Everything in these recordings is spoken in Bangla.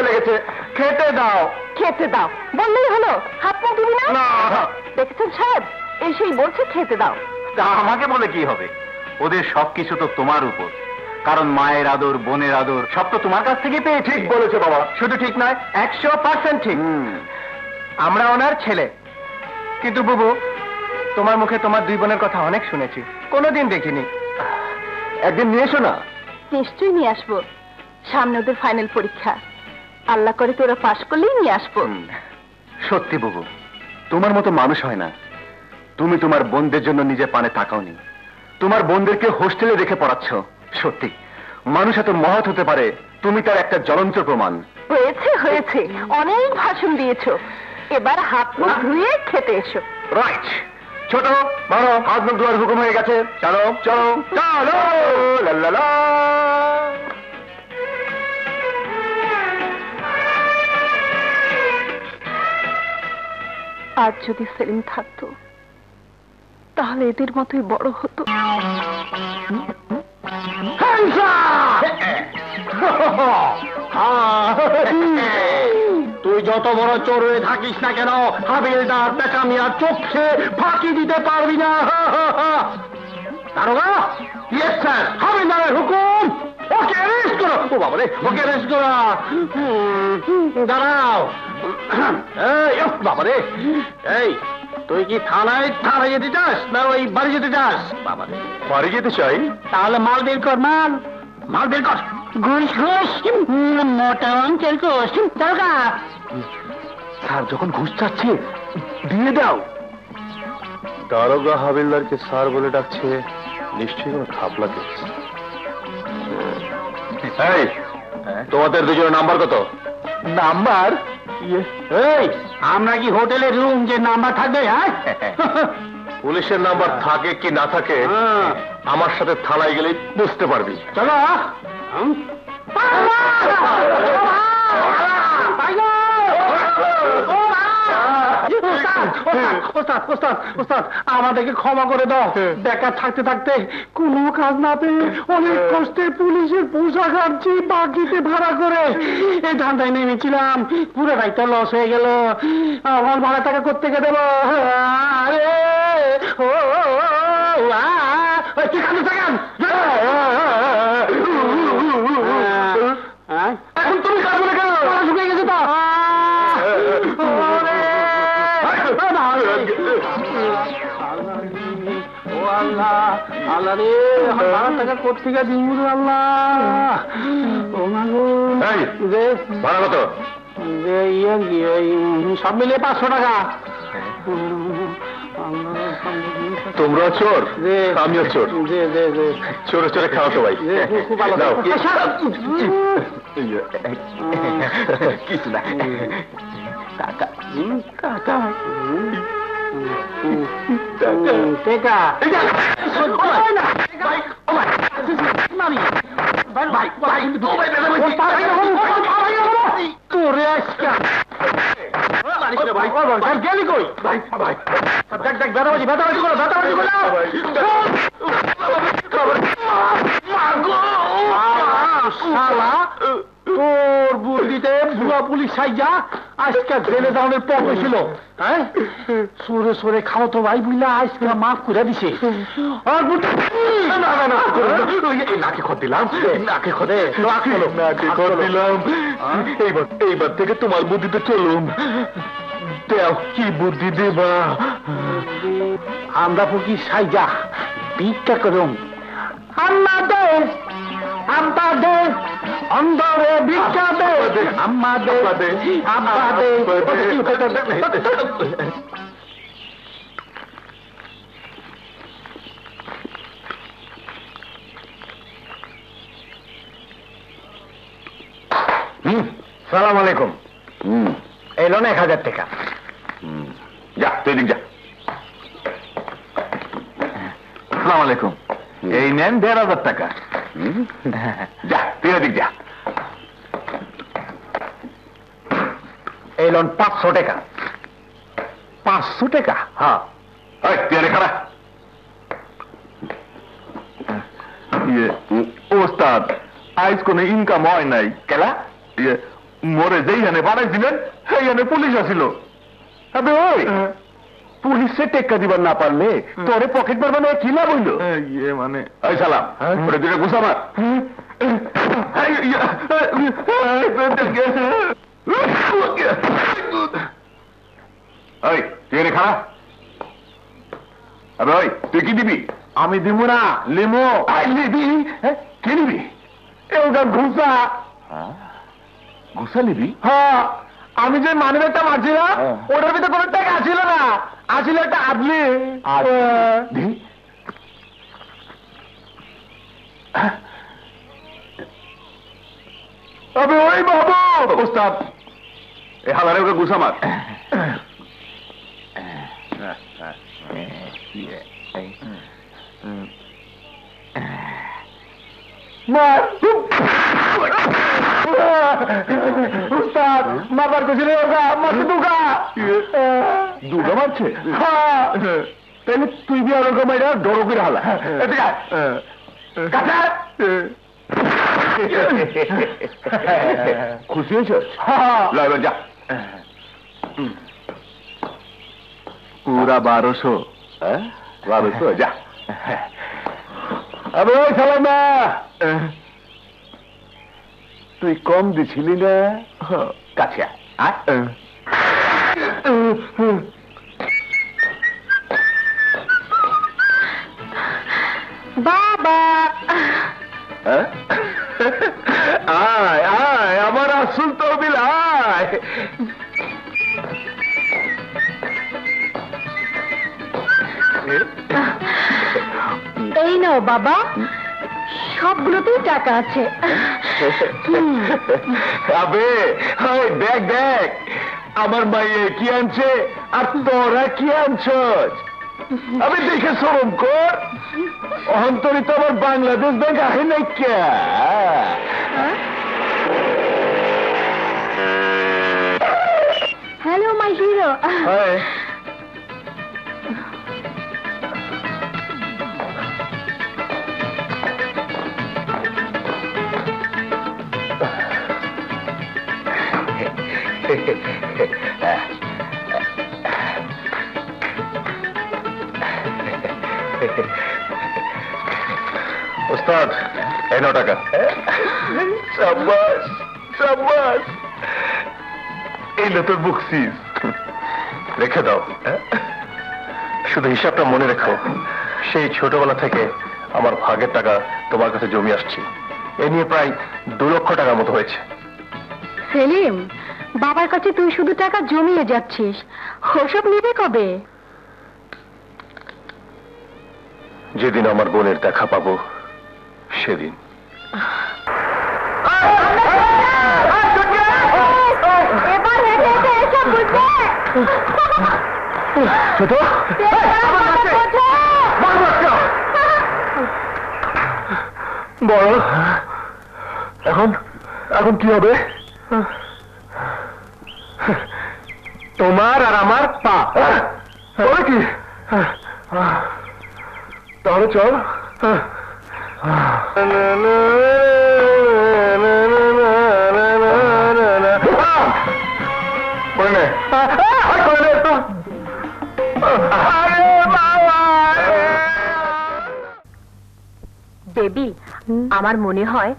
লেগেছে, খেতে দাও। খেতে দাও বললেই হলো, হাত মুখ দিবি না? না, দেখেছেন সাহেব, এসেই বলছে খেতে দাও। তা আমাকে বলে কি হবে? ওদের সবকিছু তো তোমার উপর, কারণ মায়ের আদর, বোনের আদর সব তো তোমার কাছ থেকে পেয়ে। ঠিক বলেছো বাবা, শুধু ঠিক নয় 100% ঠিক। আমরা ওনার ছেলে, কিন্তু বুবু তোমার মুখে তোমার দুই বোনের কথা অনেক শুনেছি, কোনোদিন দেখিনি। একদিন নিয়ে এসো না। নিশ্চয়ই নিয়ে আসবো, সামনে ওদের ফাইনাল পরীক্ষা, আল্লাহ করে তোরা পাশ করলেই নিয়ে আসবো। সত্যি বুবু, তোমার মতো মানুষ হয় না। তুমি তোমার বোনদের জন্য নিজে পানে তাকাওনি, তোমার বোনদেরকে হোস্টেলে রেখে পড়াচ্ছ। সত্যি মানুষ এত মহৎ হতে পারে, তুমি তার একটা জ্বলন্ত প্রমাণ। হয়েছে হয়েছে, অনেক ভাষণ দিয়েছো, এবার হাত মুখ ধুয়ে খেতে এসো। রাইট। ছোট বড় হাত মুখ ধোয়ার হুকুম হয়ে গেছে, চলো চলো চলো। লাল্লালা। আজ যদি সেলিম থাকতো তাহলে এদের মতোই বড় হতো। তুই যত বড় চোর হয়ে থাকিস না কেন, হাবিলদার পেঁচামিয়ার চোখে ফাঁকি দিতে পারবি না। দারোগা, ইয়েস স্যার, হাবিলদারের হুকুম, ওকে অ্যারেস্ট করো। ও বাবা রে, ওকে অ্যারেস্ট করো। দাঁড়াও। এই বাবা রে, এই তুই কি থানায় যেতে চাস না ওই বাড়ি যেতে চাস? বাবা রে, বাড়ি যেতে চাই। তাহলে মাল বের কর, মাল বের কর। ঘুষ ঘুষ, মোটা অঙ্কের ঘুষ। দারোগা, স্যার যখন ঘুষ চাচ্ছে দিয়ে দাও। দারোগা হাবিলদারকে স্যার বলে ডাকছে, নিশ্চয়ই কোনো খাপলা কেস। এই তোমাদের দুজনের নাম্বার কত? নাম্বার? এই আমরা কি হোটেলের রুম যে নাম্বার থাকবে? হ্যাঁ, পুলিশের নাম্বার থাকে কি না থাকে আমার সাথে থানায় গেলেই বুঝতে পারবি। চলো। আমাদেরকে ক্ষমা করে দাও, বেকার থাকতে থাকতে কোনো কাজ না পেয়ে অনেক কষ্টে পুলিশের পোশাক আনছি বাকিতে ভাড়া করে। এই ধান্দায় নেমেছিলাম, পুরো রাইটা লস হয়ে গেল। আমার ভাড়া টাকা কোত্থেকে দেবো? আরে ও কি কাজ থাকেন? এখন তুমি কাজ বলে কেন? শুকিয়ে গেছে তো। ও আল্লাহ, আল্লাহ রে, আমার ভাড়া টাকা কোত্থেকে দিব রে আল্লাহ। ও মা গো, ভাড়া কত? সব মিলিয়ে 500 টাকা। তোমরা চোর, আমিও চোর, চোরে চোরে খাওয়া সবাই। খুব ভালো কিছু না কাকা, কাকা গেলি কই? তোর বুদ্ধিতে ভুয়া পুলিশ সাইজা আজকে জেলে যাওয়ার পথ ছিল। হ্যাঁ, সরে সরে খাও তো ভাই বুঝলা, আজকে মাফ করে দিছে। নাকে খত দিলাম, নাকে খদে নাকে খত দিলাম। এইবার থেকে তোমার বুদ্ধিতে চলুম। দেও কি বুদ্ধি দেবা? আমরা ফকির সাইজা ভিক্ষা করুম। আমাদের আমাদের অন্ধরে ভিক্ষা দে, আমাদের আমাদের। সালাম আলাইকুম। এই লোন 1000 টাকা। যা তুই দিক যা। সালাম আলাইকুম। এই নেন 1500 টাকা। যা তুই দিক যা। এই লোন 500 টাকা। 500 টাকা? হ্যাঁ। তুই খারাপ ওস্তাদ, আজ কোন ইনকাম হয় নাই। কেলা মোরে যেইখানে বানাইছিলেন সেইখানে পুলিশ আসিল। আবে ওই পুলিশে টেক্কা দিবার না পারলে তোরে পকেট মারবা না কি লাভ হইল? ইয়ে মানে এই সালাম ওরে দুটো গুছা মার। ওই তুই এনে খারাপ। আবে ওই তুই কি দিবি? আমি দিব না, লিমো। নিবি? কি নিবি? ওটা ঘুষা। ঘুষা নিবি? হ্যাঁ, আমি যে মানিব্যাগটা মারছিলাম ওটার ভিতরে কোনো টাকা ছিল না, আসলে একটা আদলি। আবে ওই বাবু ওস্তাদ, এ হালারে ওকে ঘুষা মার। মার উস্তাদ, মারবার কিছু নেই, ওগা মারছে দুগা। দুগা মারছে? তাহলে তুই বি আর ওগা মাইরা ডরো করে হালা। খুশি হয়েছ? লাইবার যা। পুরা 1200। 1200 যা। আবে ওই সালামা, তুই কম দিছিলি না? কাছে বাবা। আয় আয় আমার আসল তহবিল আয়। এই নাও বাবা, সবগুলোতেই টাকা আছে। আবে দেখ দেখ আমার মাইয়ে কি আনছে আর তোরা কি আনছস। আমি দেখে শরম কর। অন্তরিত আমার বাংলাদেশ ব্যাংক আহে নাই কে? Hello my hero. ওস্তাদ, এই 9 টাকা। সাব্বাস সাব্বাস, এই লো তোর বকশিস। রেখে দাও, শুধু হিসাবটা মনে রেখো। সেই ছোটবেলা থেকে আমার ভাগের টাকা তোমার কাছে জমি আসছে। এ নিয়ে প্রায় 2 লক্ষ টাকার মতো হয়েছে। সেলিম, বাবার কাছে তুই শুধু টাকা জমিয়ে যাচ্ছিস, ওসব নিবে কবে? যেদিন আমার বোনের দেখা পাবো সেদিন। ছোট বড়, এখন এখন কি হবে? তোমার আর আমার পা। কি তাহলে চল। বেবি, আমার মনে হয়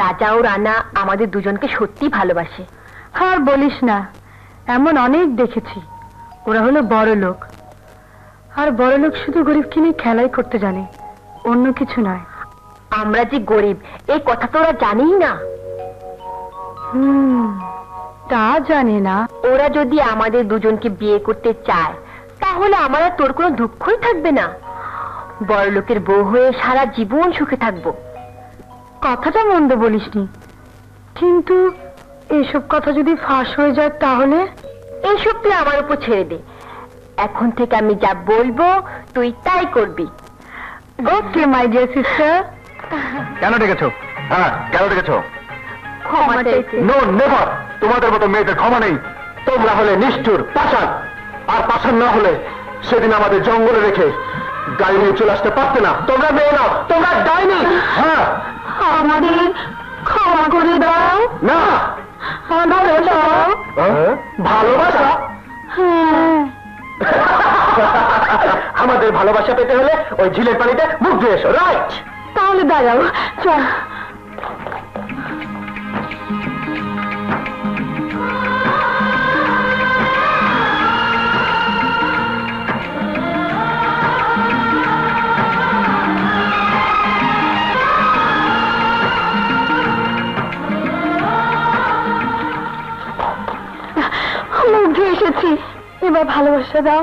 রাজা ও রানা আমাদের দুজনকে সত্যি ভালোবাসে। আর বলিস না, এমন অনেক দেখেছি। ওরা হলো বড় লোক, আর বড় লোক শুধু গরিবকে নিয়ে খেলাই করতে জানে, অন্য কিছু নয়। আমরা যে গরিব এই কথা তো ওরা জানেই না। তা জানে না। ওরা যদি আমাদের দুজনকে বিয়ে করতে চায় তাহলে আমার আর তোর কোনো দুঃখই থাকবে না। বড় লোকের বউ হয়ে সারা জীবন সুখে থাকবো। কথাটা মন্দ বলিসনি, কিন্তু এসব কথা যদি ফাঁস হয়ে যায় তাহলে? এইসব তুই আমার উপর ছেড়ে দে। এখন থেকে আমি যা বলবো তুই তাই করবি। ওকে মাই ডিয়ার সিস্টার। কেন ডেকেছো? কেন ডেকেছো? ক্ষমা চাইতে। নো নেভার, তোমাদের মতো মেয়েদের ক্ষমা নেই। তোমরা হলে নিষ্ঠুর পাষাণ, আর পাষাণ না হলে সেদিন আমাদের জঙ্গলে রেখে গাড়ি নিয়ে চলে আসতে পারতে না। তোমরা মেয়ে নাও, তোমরা ডাইনি। হ্যাঁ, আমাদের ক্ষমা করে দাও। না ভালোবাসা? হ্যাঁ। আমাদের ভালোবাসা পেতে হলে ওই ঝিলের পানিতে মুখ ধুয়ে এসো, রাইট? তাহলে দাঁড়াও, চল। মুখ ধুয়ে এসেছি, এবার ভালোবাসা দাও।